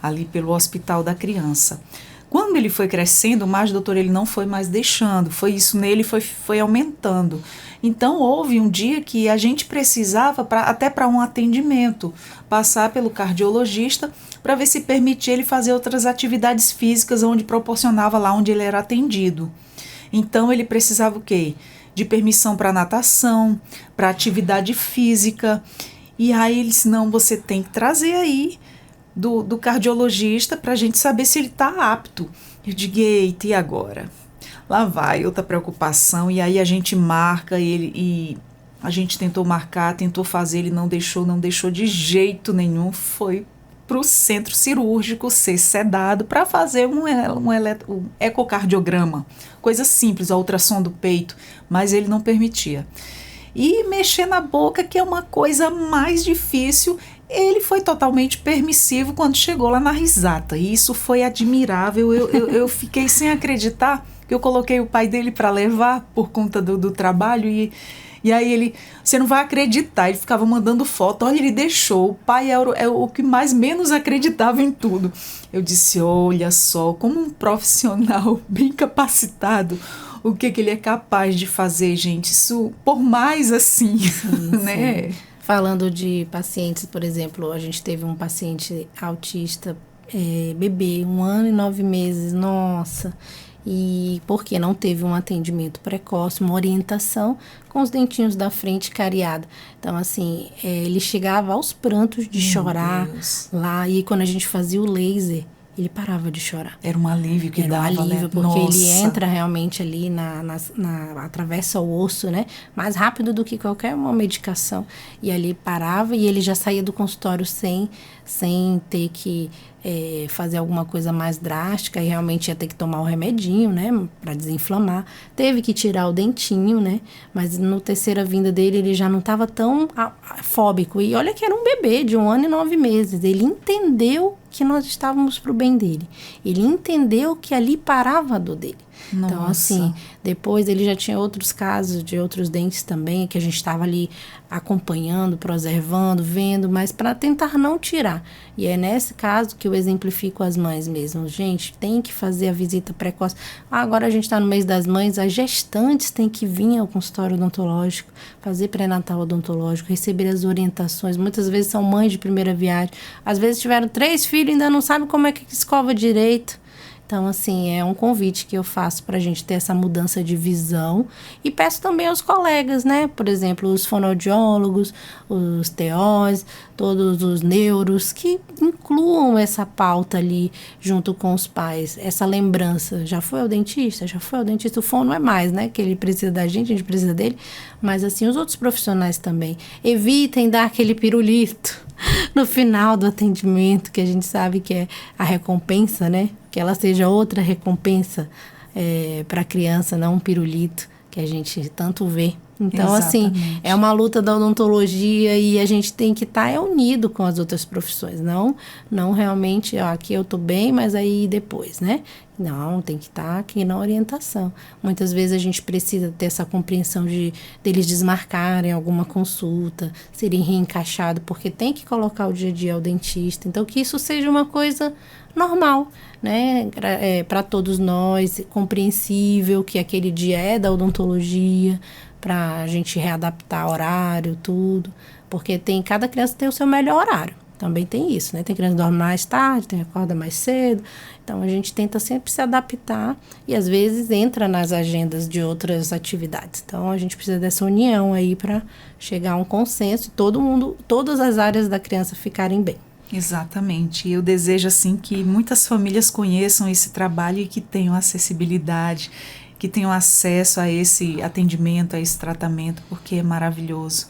Ali pelo Hospital da Criança. Quando ele foi crescendo, mais doutor, ele não foi mais deixando, foi isso nele, foi aumentando. Então, houve um dia que a gente precisava, até para um atendimento, passar pelo cardiologista para ver se permitia ele fazer outras atividades físicas onde proporcionava lá onde ele era atendido. Então, ele precisava o quê? de permissão para natação, para atividade física. E aí ele disse, não, você tem que trazer aí do cardiologista para a gente saber se ele está apto. Eu digo, eita, e agora? Lá vai, outra preocupação. E aí a gente marca ele e a gente tentou marcar, tentou fazer, ele não deixou de jeito nenhum. Foi para o centro cirúrgico ser sedado para fazer um ecocardiograma. Coisa simples, a ultrassom do peito, mas ele não permitia. E mexer na boca, que é uma coisa mais difícil, ele foi totalmente permissivo quando chegou lá na risata. E isso foi admirável. Eu fiquei sem acreditar que eu coloquei o pai dele para levar por conta do trabalho e aí ele, você não vai acreditar, ele ficava mandando foto, olha, ele deixou, o pai é o que menos acreditava em tudo. Eu disse, olha só, como um profissional bem capacitado, o que ele é capaz de fazer, gente, isso por mais assim, sim, né? Sim. Falando de pacientes, por exemplo, a gente teve um paciente autista, bebê, 1 ano e 9 meses, nossa, e porque não teve um atendimento precoce, uma orientação com os dentinhos da frente cariado. Então, assim, ele chegava aos prantos de chorar lá, e quando a gente fazia o laser, ele parava de chorar. Era um alívio que dava, né? Era um alívio, porque Nossa. ele entra realmente ali, atravessa o osso, né? Mais rápido do que qualquer uma medicação. E ali parava e ele já saía do consultório sem ter que fazer alguma coisa mais drástica, e realmente ia ter que tomar o remedinho, né? Para desinflamar. Teve que tirar o dentinho, né? Mas no terceira vinda dele, ele já não estava tão fóbico. E olha que era um bebê de 1 ano e 9 meses. Ele entendeu que nós estávamos pro bem dele. Ele entendeu que ali parava a dor dele. Nossa. Então, assim, depois ele já tinha outros casos de outros dentes também, que a gente estava ali acompanhando, preservando, vendo, mas para tentar não tirar. E é nesse caso que eu exemplifico as mães mesmo. Gente, tem que fazer a visita precoce. Agora a gente está no mês das mães, as gestantes têm que vir ao consultório odontológico, fazer pré-natal odontológico, receber as orientações. Muitas vezes são mães de primeira viagem. Às vezes tiveram 3 filhos e ainda não sabem como é que escova direito. Então, assim, é um convite que eu faço para a gente ter essa mudança de visão. E peço também aos colegas, né? Por exemplo, os fonoaudiólogos, os TOs, todos os neuros, que incluam essa pauta ali junto com os pais. Essa lembrança. Já foi ao dentista? Já foi ao dentista? O fono não é mais, né? Que ele precisa da gente, a gente precisa dele. Mas, assim, os outros profissionais também. Evitem dar aquele pirulito no final do atendimento, que a gente sabe que é a recompensa, né? Que ela seja outra recompensa para a criança, não um pirulito que a gente tanto vê. Então, Exatamente. assim, é uma luta da odontologia e a gente tem que estar unido com as outras profissões. Não realmente, aqui eu tô bem, mas aí depois, né? Não, tem que estar aqui na orientação. Muitas vezes a gente precisa ter essa compreensão deles desmarcarem alguma consulta, serem reencaixados, porque tem que colocar o dia a dia ao dentista. Então, que isso seja uma coisa normal, né? Para todos nós, compreensível, que aquele dia é da odontologia, para a gente readaptar horário, tudo. Porque cada criança tem o seu melhor horário. Também tem isso, né? Tem criança que dorme mais tarde, tem que acorda mais cedo. Então, a gente tenta sempre se adaptar e, às vezes, entra nas agendas de outras atividades. Então, a gente precisa dessa união aí para chegar a um consenso e todas as áreas da criança ficarem bem. Exatamente. Eu desejo, assim, que muitas famílias conheçam esse trabalho e que tenham acessibilidade, que tenham acesso a esse atendimento, a esse tratamento, porque é maravilhoso.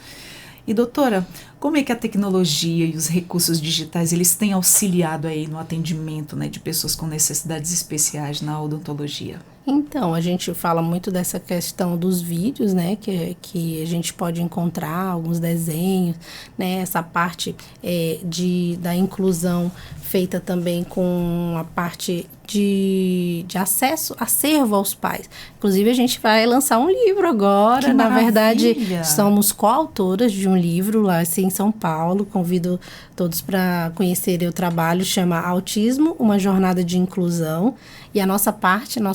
E, doutora, como é que a tecnologia e os recursos digitais, eles têm auxiliado aí no atendimento, né, de pessoas com necessidades especiais na odontologia? Então, a gente fala muito dessa questão dos vídeos, né, que a gente pode encontrar alguns desenhos, né, essa parte da inclusão feita também com a parte de acervo aos pais. Inclusive, a gente vai lançar um livro agora. Que na maravilha. verdade, somos coautoras de um livro lá, assim, em São Paulo. Convido todos para conhecerem o trabalho, chama Autismo, uma jornada de inclusão. E a nosso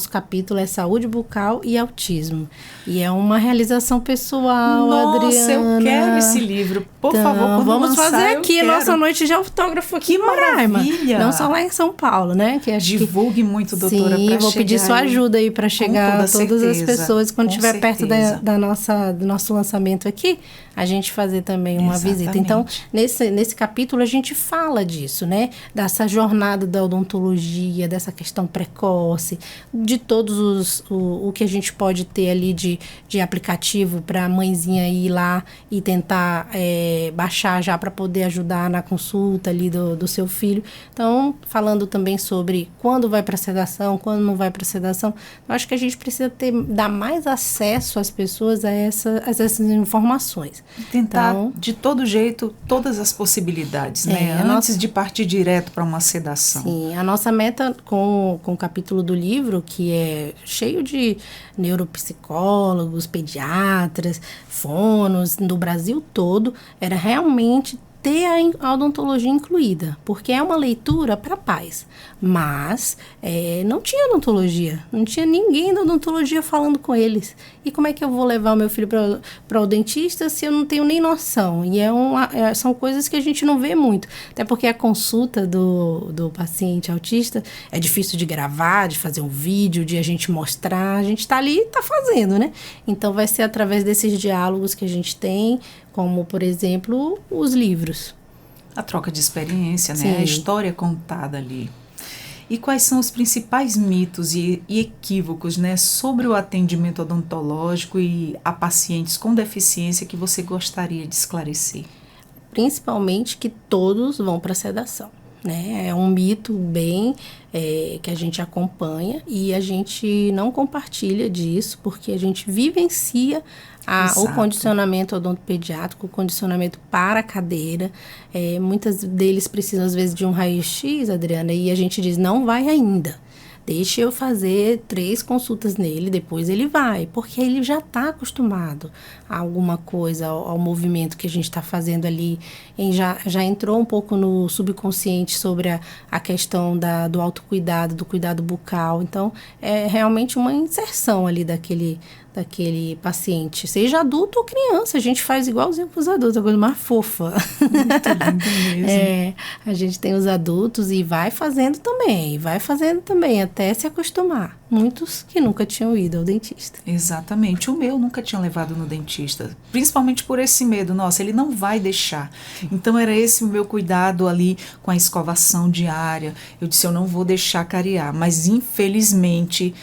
capítulo é Saúde Bucal e Autismo. E é uma realização pessoal, Nossa, Adriana. Eu quero esse livro. Por favor, quando vamos lançar, fazer aqui a quero. nossa noite de autógrafo aqui. Que maravilha! Não só lá em São Paulo, né? Que Divulgue muito, doutora, sim, vou pedir sua ajuda aí para chegar a todas as pessoas. Quando estiver perto do nosso lançamento aqui, a gente fazer também uma visita. Então, nesse capítulo, a gente fala disso, né? Dessa jornada da odontologia, dessa questão precoce, de todos o que a gente pode ter ali de aplicativo para a mãezinha ir lá e tentar baixar já para poder ajudar na consulta ali do seu filho. Então, falando também sobre quando vai para sedação, quando não vai para sedação, eu acho que a gente precisa dar mais acesso às pessoas a essas informações. Tentar, então, de todo jeito, todas as possibilidades, né? Antes de partir direto para uma sedação. Sim, a nossa meta com o capítulo do livro, que é cheio de neuropsicólogos, pediatras, fonos, do Brasil todo, era realmente ter a odontologia incluída, porque é uma leitura para pais, mas não tinha odontologia, não tinha ninguém da odontologia falando com eles. E como é que eu vou levar o meu filho para o dentista se eu não tenho nem noção? E são coisas que a gente não vê muito, até porque a consulta do paciente autista é difícil de gravar, de fazer um vídeo, de a gente mostrar, a gente está ali e está fazendo, né? Então vai ser através desses diálogos que a gente tem, como, por exemplo, os livros. A troca de experiência, né? Sim. A história contada ali. E quais são os principais mitos e equívocos, né, sobre o atendimento odontológico e a pacientes com deficiência que você gostaria de esclarecer? Principalmente que todos vão para sedação, né? É um mito bem que a gente acompanha e a gente não compartilha disso porque a gente vivencia o condicionamento odontopediátrico, o condicionamento para a cadeira. Muitas deles precisam, às vezes, de um raio-x, Adriana, e a gente diz, não vai ainda. Deixa eu fazer 3 consultas nele, depois ele vai, porque ele já está acostumado a alguma coisa, ao movimento que a gente está fazendo ali. Já entrou um pouco no subconsciente sobre a questão do autocuidado, do cuidado bucal. Então, é realmente uma inserção ali daquele paciente, seja adulto ou criança, a gente faz igualzinho com os adultos, a coisa mais fofa. Muito lindo mesmo. A gente tem os adultos e vai fazendo também, até se acostumar. Muitos que nunca tinham ido ao dentista. Exatamente, o meu nunca tinha levado no dentista, principalmente por esse medo, nossa, ele não vai deixar. Então era esse o meu cuidado ali com a escovação diária. Eu disse, eu não vou deixar cariar, mas infelizmente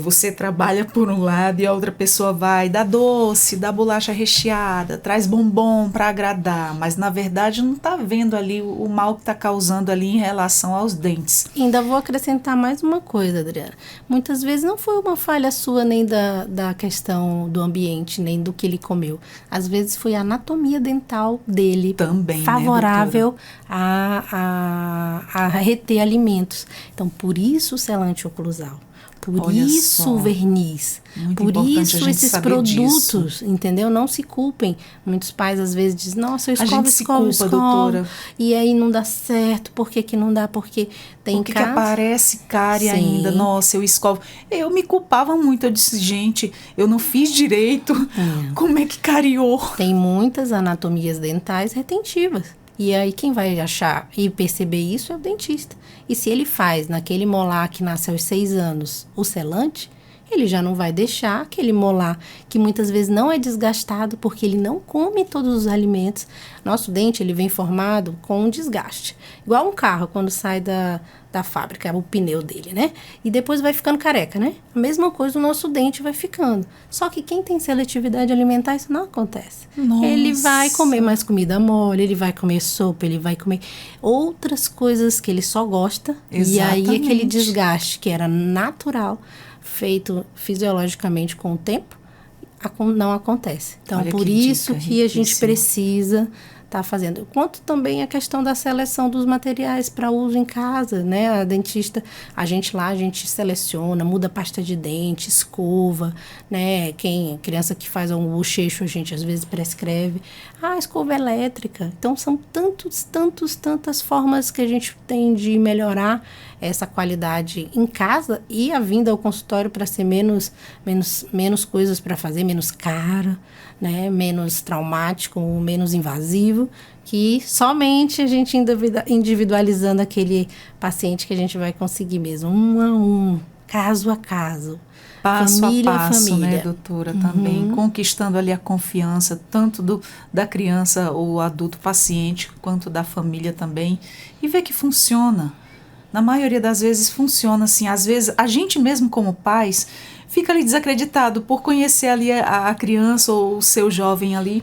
você trabalha por um lado e a outra pessoa vai dar doce, dá bolacha recheada, traz bombom para agradar, mas na verdade não está vendo ali o mal que está causando ali em relação aos dentes. Ainda vou acrescentar mais uma coisa, Adriana. Muitas vezes não foi uma falha sua nem da questão do ambiente, nem do que ele comeu. Às vezes foi a anatomia dental dele também, favorável, né, a reter alimentos. Então, por isso o selante oclusal. Por isso o verniz, por isso esses produtos, disso. Entendeu? Não se culpem. Muitos pais às vezes dizem, nossa, eu escovo, doutora. E aí não dá certo, por que não dá? Porque tem que aparece cárie ainda, nossa, eu escovo. Eu me culpava muito, eu disse, gente, eu não fiz direito, como é que cariou? Tem muitas anatomias dentais retentivas. E aí quem vai achar e perceber isso é o dentista. E se ele faz naquele molar que nasce aos 6 anos o selante, ele já não vai deixar aquele molar que muitas vezes não é desgastado porque ele não come todos os alimentos. Nosso dente ele vem formado com um desgaste. Igual um carro quando sai da fábrica, o pneu dele, né? E depois vai ficando careca, né? A mesma coisa o nosso dente vai ficando. Só que quem tem seletividade alimentar, isso não acontece. Nossa. Ele vai comer mais comida mole, ele vai comer sopa, ele vai comer outras coisas que ele só gosta. Exatamente. E aí aquele desgaste que era natural, feito fisiologicamente com o tempo, não acontece. Então, por isso que a gente precisa tá fazendo. Quanto também a questão da seleção dos materiais para uso em casa, né? A dentista, a gente seleciona, muda pasta de dente, escova, né? Criança que faz um bochecho, a gente às vezes prescreve. Escova elétrica. Então, são tantas formas que a gente tem de melhorar essa qualidade em casa e a vinda ao consultório para ser menos coisas para fazer, menos cara, né? Menos traumático, menos invasivo, que somente a gente individualizando aquele paciente que a gente vai conseguir mesmo, um a um, caso a caso. Passo família a passo, família. né, doutora, também, conquistando ali a confiança, tanto da criança ou adulto paciente, quanto da família também, e ver que funciona. Na maioria das vezes funciona assim, às vezes a gente mesmo como pais fica ali desacreditado por conhecer ali a criança ou o seu jovem ali,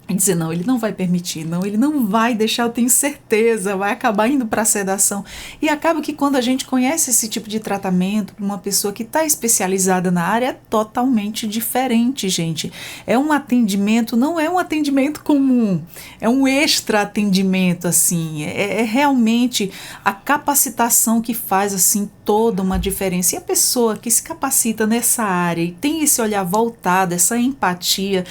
e dizer, não, ele não vai permitir, não, ele não vai deixar, eu tenho certeza, vai acabar indo para a sedação. E acaba que quando a gente conhece esse tipo de tratamento, uma pessoa que está especializada na área, é totalmente diferente, gente. É um atendimento, não é um atendimento comum, é um extra atendimento, assim, é realmente a capacitação que faz, assim, toda uma diferença. E a pessoa que se capacita nessa área e tem esse olhar voltado, essa empatia,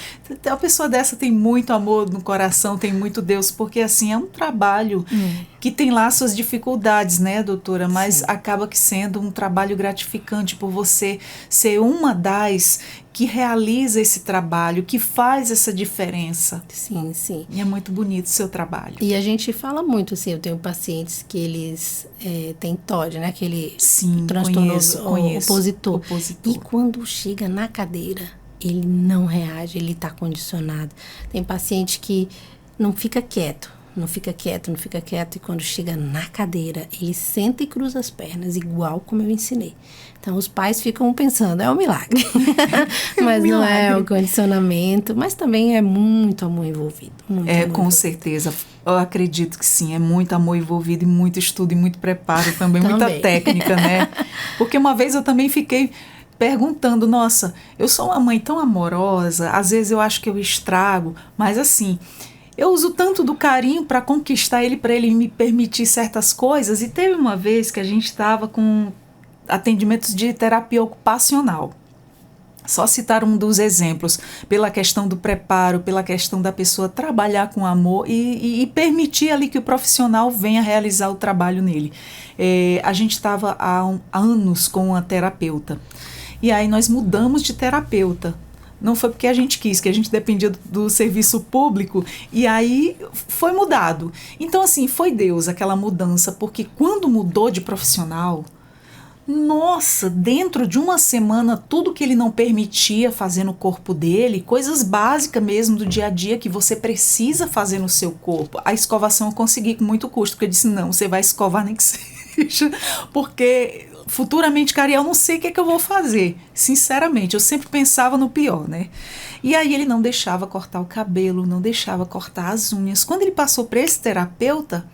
a pessoa dessa tem muito amor no coração, tem muito Deus, porque assim é um trabalho que tem lá suas dificuldades, né, doutora? Mas sim, acaba que sendo um trabalho gratificante por você ser uma das que realiza esse trabalho, que faz essa diferença. Sim, sim. E é muito bonito o seu trabalho. E a gente fala muito, assim, eu tenho pacientes que eles têm TOD, né? Aquele transtorno opositor. E quando chega na cadeira, ele não reage, ele está condicionado. Tem paciente que não fica quieto, e quando chega na cadeira, ele senta e cruza as pernas, igual como eu ensinei. Então, os pais ficam pensando, é um milagre. Mas não é o condicionamento, mas também é muito amor envolvido. Com certeza. Eu acredito que sim, é muito amor envolvido e muito estudo e muito preparo também. Muita técnica, né? Porque uma vez eu também fiquei perguntando, nossa, eu sou uma mãe tão amorosa, às vezes eu acho que eu estrago, mas assim, eu uso tanto do carinho para conquistar ele, para ele me permitir certas coisas. E teve uma vez que a gente estava com atendimentos de terapia ocupacional. Só citar um dos exemplos, pela questão do preparo, pela questão da pessoa trabalhar com amor e permitir ali que o profissional venha realizar o trabalho nele. A gente estava há anos com uma terapeuta. E aí nós mudamos de terapeuta. Não foi porque a gente quis, que a gente dependia do serviço público, e aí foi mudado. Então, assim, foi Deus aquela mudança, porque quando mudou de profissional, nossa, dentro de uma semana, tudo que ele não permitia fazer no corpo dele, coisas básicas mesmo do dia a dia que você precisa fazer no seu corpo. A escovação eu consegui com muito custo, porque eu disse, não, você vai escovar nem que seja, porque futuramente, cara, eu não sei o que é que eu vou fazer. Sinceramente, eu sempre pensava no pior, né? E aí ele não deixava cortar o cabelo, não deixava cortar as unhas. Quando ele passou para esse terapeuta,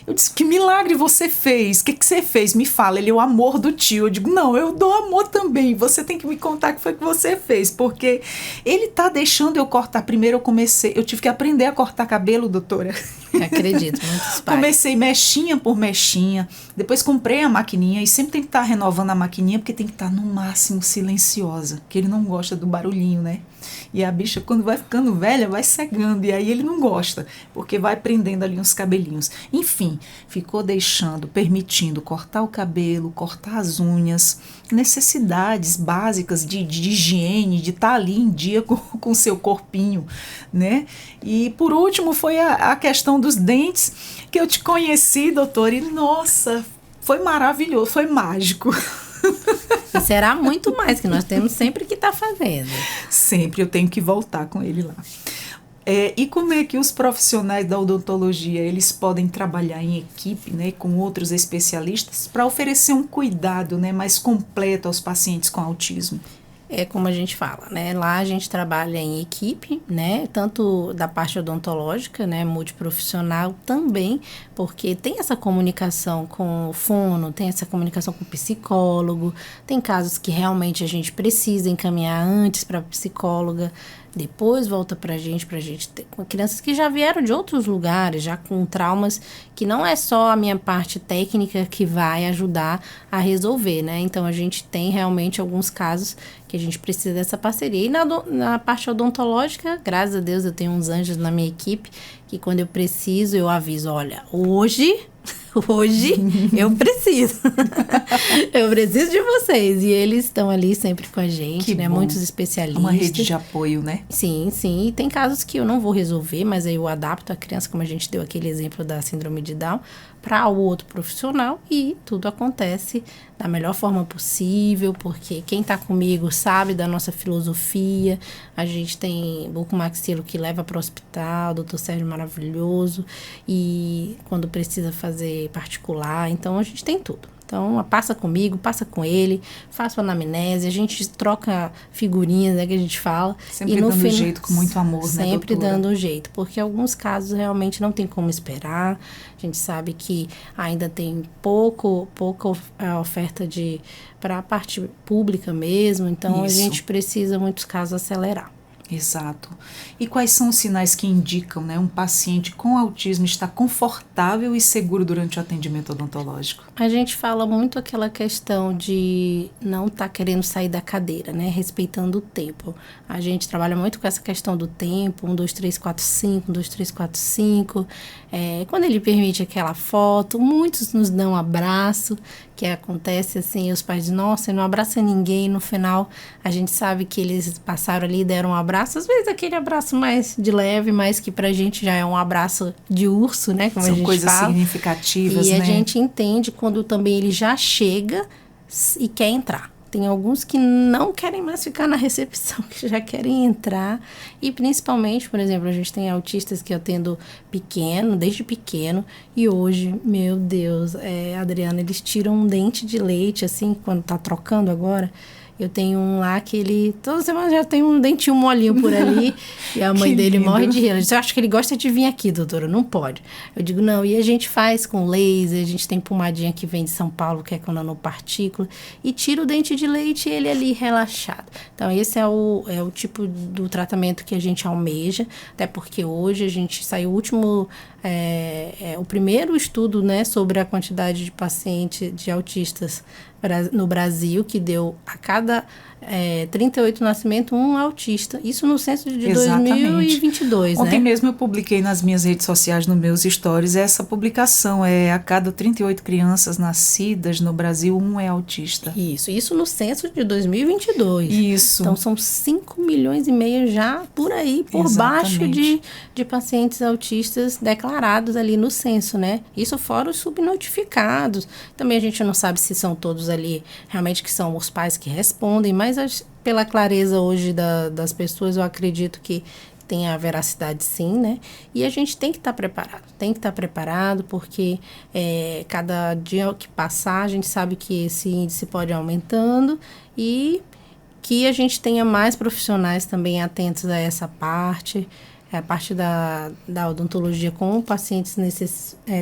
eu disse, que milagre você fez? O que você fez? Me fala. Ele é o amor do tio. Eu digo, não, eu dou amor também. Você tem que me contar o que foi que você fez. Porque ele tá deixando eu cortar. Primeiro eu tive que aprender a cortar cabelo, doutora. Acredito, muitos pais. Comecei mechinha por mechinha. Depois comprei a maquininha. E sempre tem que estar renovando a maquininha, porque tem que estar no máximo silenciosa. Que ele não gosta do barulhinho, né? E a bicha, quando vai ficando velha, vai cegando. E aí ele não gosta, porque vai prendendo ali uns cabelinhos. Enfim, ficou permitindo cortar o cabelo, cortar as unhas, necessidades básicas de higiene, de estar ali em dia com o seu corpinho, né? E por último foi a questão dos dentes, que eu te conheci, doutora, e nossa, foi maravilhoso, foi mágico. E será muito mais, que nós temos sempre que estar fazendo. Sempre eu tenho que voltar com ele lá. E como é que os profissionais da odontologia, eles podem trabalhar em equipe, né, com outros especialistas para oferecer um cuidado, né, mais completo aos pacientes com autismo? É como a gente fala, né? Lá a gente trabalha em equipe, né? Tanto da parte odontológica, né? Multiprofissional também, porque tem essa comunicação com o fono, tem essa comunicação com o psicólogo, tem casos que realmente a gente precisa encaminhar antes para a psicóloga, depois volta pra gente ter com crianças que já vieram de outros lugares, já com traumas, que não é só a minha parte técnica que vai ajudar a resolver, né? Então, a gente tem realmente alguns casos que a gente precisa dessa parceria. E na parte odontológica, graças a Deus, eu tenho uns anjos na minha equipe, que quando eu preciso, eu aviso, olha, hoje eu preciso. Eu preciso de vocês. E eles estão ali sempre com a gente, que né? Bom. Muitos especialistas. Uma rede de apoio, né? Sim, sim. E tem casos que eu não vou resolver, mas aí eu adapto a criança, como a gente deu aquele exemplo da síndrome de Down, para o outro profissional e tudo acontece da melhor forma possível, porque quem está comigo sabe da nossa filosofia. A gente tem bucomaxilo que leva para o hospital, doutor Sérgio maravilhoso, e quando precisa fazer particular, então a gente tem tudo. Então, passa comigo, passa com ele, faço anamnese, a gente troca figurinhas, né, que a gente fala. Sempre e no dando jeito, com muito amor, né, doutora? Sempre dando jeito, porque alguns casos realmente não tem como esperar. A gente sabe que ainda tem pouca oferta para a parte pública mesmo, então Isso. A gente precisa, muitos casos, acelerar. Exato. E quais são os sinais que indicam, né, um paciente com autismo está confortável e seguro durante o atendimento odontológico? A gente fala muito aquela questão de não estar querendo sair da cadeira, né, respeitando o tempo. A gente trabalha muito com essa questão do tempo, 1, 2, 3, 4, 5, 1, 2, 3, 4, 5. Quando ele permite aquela foto, muitos nos dão um abraço, que acontece assim, os pais dizem, nossa, não abraça ninguém, no final a gente sabe que eles passaram ali e deram um abraço, às vezes aquele abraço mais de leve, mas que pra gente já é um abraço de urso, né, como a gente fala. São coisas significativas, e né? E a gente entende quando também ele já chega e quer entrar. Tem alguns que não querem mais ficar na recepção, que já querem entrar. E principalmente, por exemplo, a gente tem autistas que eu atendo desde pequeno. E hoje, meu Deus, Adriana, eles tiram um dente de leite, assim, quando tá trocando agora. Eu tenho um lá que ele, toda semana já tem um dentinho molinho por ali. E a mãe dele morre de rir. Ela diz, eu acho que ele gosta de vir aqui, doutora, não pode. Eu digo, não, e a gente faz com laser, a gente tem pomadinha que vem de São Paulo, que é com nanopartícula, e tira o dente de leite e ele ali relaxado. Então, esse é o tipo do tratamento que a gente almeja, até porque hoje a gente saiu o primeiro estudo, né, sobre a quantidade de pacientes de autistas no Brasil, que deu a cada 38 nascimentos um autista. Isso no censo de Exatamente. 2022, Ontem né? mesmo eu publiquei nas minhas redes sociais, nos meus stories, essa publicação. A cada 38 crianças nascidas no Brasil, um é autista. Isso no censo de 2022. Isso. Então, são 5,5 milhões já por aí, por baixo de pacientes autistas declarados ali no censo, né? Isso fora os subnotificados. Também a gente não sabe se são todos ali realmente que são os pais que respondem, mas pela clareza hoje das pessoas, eu acredito que tem a veracidade sim, né? E a gente tem que estar preparado, porque cada dia que passar, a gente sabe que esse índice pode ir aumentando e que a gente tenha mais profissionais também atentos a essa parte, a parte da odontologia com pacientes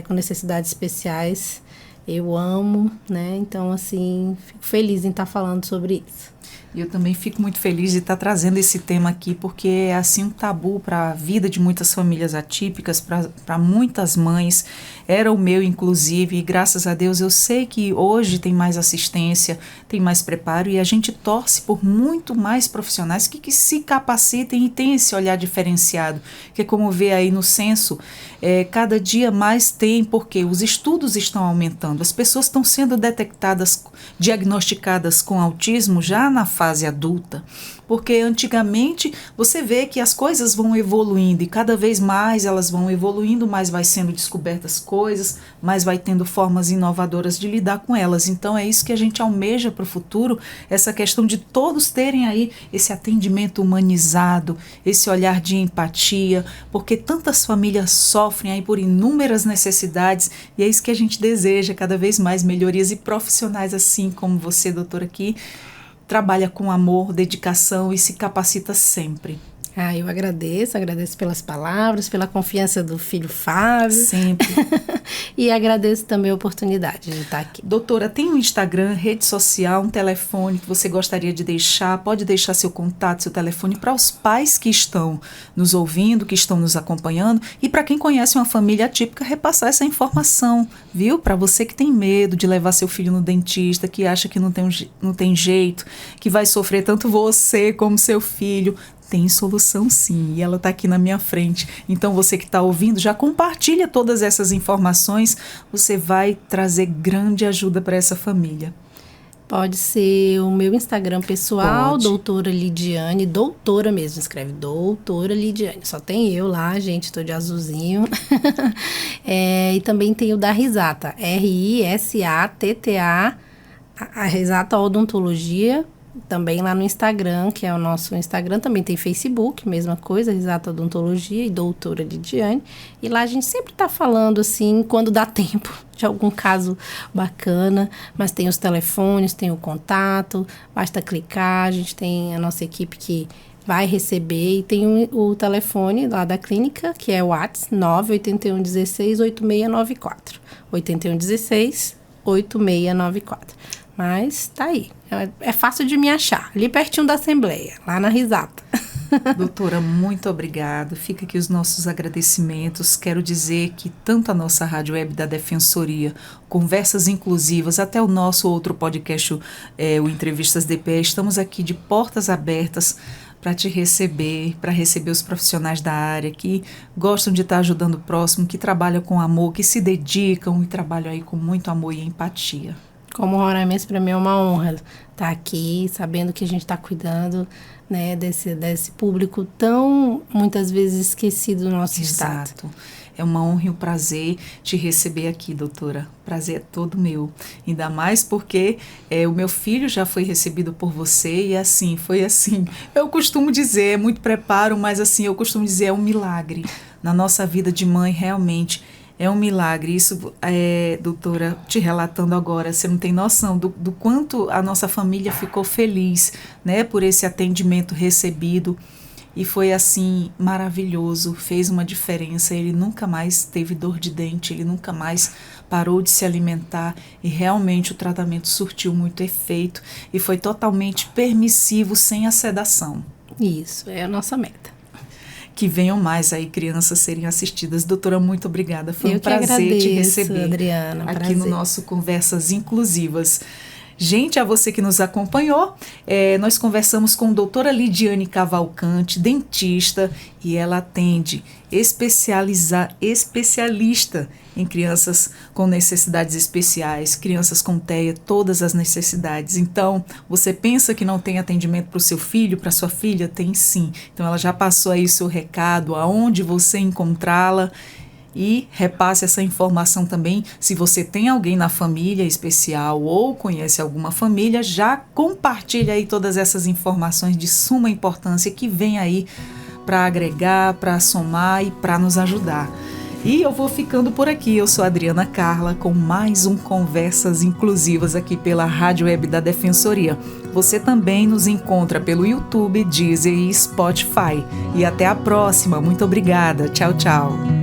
com necessidades especiais. Eu amo, né? Então, assim, fico feliz em estar falando sobre isso. E eu também fico muito feliz de estar trazendo esse tema aqui, porque é assim um tabu para a vida de muitas famílias atípicas, para muitas mães. Era o meu, inclusive, e graças a Deus eu sei que hoje tem mais assistência, tem mais preparo, e a gente torce por muito mais profissionais que se capacitem e tenham esse olhar diferenciado, que é como vê aí no censo, cada dia mais tem, porque os estudos estão aumentando, as pessoas estão sendo diagnosticadas com autismo já na fase adulta, porque antigamente você vê que as coisas vão evoluindo e cada vez mais elas vão evoluindo, mais vai sendo descobertas coisas, mais vai tendo formas inovadoras de lidar com elas. Então é isso que a gente almeja para o futuro, essa questão de todos terem aí esse atendimento humanizado, esse olhar de empatia, porque tantas famílias sofrem aí por inúmeras necessidades e é isso que a gente deseja, cada vez mais melhorias e profissionais assim como você, doutora, aqui, trabalha com amor, dedicação e se capacita sempre. Eu agradeço pelas palavras, pela confiança do filho Fábio. Sempre. E agradeço também a oportunidade de estar aqui. Doutora, tem um Instagram, rede social, um telefone que você gostaria de deixar? Pode deixar seu contato, seu telefone para os pais que estão nos ouvindo, que estão nos acompanhando e para quem conhece uma família atípica, repassar essa informação, viu? Para você que tem medo de levar seu filho no dentista, que acha que não tem jeito, que vai sofrer tanto você como seu filho. Tem solução sim, e ela está aqui na minha frente. Então você que está ouvindo, já compartilha todas essas informações, você vai trazer grande ajuda para essa família. Pode ser o meu Instagram pessoal, Pode. Doutora Lidiane, doutora mesmo, escreve Doutora Lidiane. Só tem eu lá, gente, tô de azulzinho. E também tem o da Risata, RISATTA, a Risata Odontologia, também lá no Instagram, que é o nosso Instagram, também tem Facebook, mesma coisa, Risata Odontologia e Doutora Lidiane. E lá a gente sempre tá falando, assim, quando dá tempo, de algum caso bacana, mas tem os telefones, tem o contato, basta clicar, a gente tem a nossa equipe que vai receber, e tem o telefone lá da clínica, que é o WhatsApp 981 16 8694. 81 16 8694. Mas tá aí. É fácil de me achar. Ali pertinho da Assembleia, lá na Risata. Doutora, muito obrigada. Fica aqui os nossos agradecimentos. Quero dizer que tanto a nossa Rádio Web da Defensoria, Conversas Inclusivas, até o nosso outro podcast, o Entrevistas DPE, estamos aqui de portas abertas para te receber, para receber os profissionais da área que gostam de estar ajudando o próximo, que trabalham com amor, que se dedicam e trabalham aí com muito amor e empatia. Como roramense, para mim é uma honra estar aqui, sabendo que a gente está cuidando, né, desse público tão, muitas vezes, esquecido do nosso estado. Exato. É uma honra e um prazer te receber aqui, doutora. O prazer é todo meu. Ainda mais porque o meu filho já foi recebido por você e assim, foi assim. Eu costumo dizer, é muito preparo, mas assim, eu costumo dizer, é um milagre. Na nossa vida de mãe, realmente, é um milagre. Isso, doutora, te relatando agora, você não tem noção do quanto a nossa família ficou feliz, né, por esse atendimento recebido. E foi assim, maravilhoso, fez uma diferença. Ele nunca mais teve dor de dente, ele nunca mais parou de se alimentar e realmente o tratamento surtiu muito efeito e foi totalmente permissivo, sem a sedação. Isso, é a nossa meta. Que venham mais aí crianças serem assistidas. Doutora, muito obrigada. Foi um prazer agradeço, te receber, Adriana, aqui prazer. no nosso Conversas Inclusivas. Gente, a você que nos acompanhou, nós conversamos com a doutora Lidiane Cavalcante, dentista, e ela atende especialista em crianças com necessidades especiais, crianças com TEA, todas as necessidades. Então, você pensa que não tem atendimento para o seu filho, para sua filha? Tem sim. Então, ela já passou aí o seu recado, aonde você encontrá-la. E repasse essa informação também, se você tem alguém na família especial ou conhece alguma família, já compartilha aí todas essas informações de suma importância que vem aí para agregar, para somar e para nos ajudar. E eu vou ficando por aqui, eu sou a Adriana Carla com mais um Conversas Inclusivas aqui pela Rádio Web da Defensoria. Você também nos encontra pelo YouTube, Deezer e Spotify. E até a próxima, muito obrigada, tchau, tchau.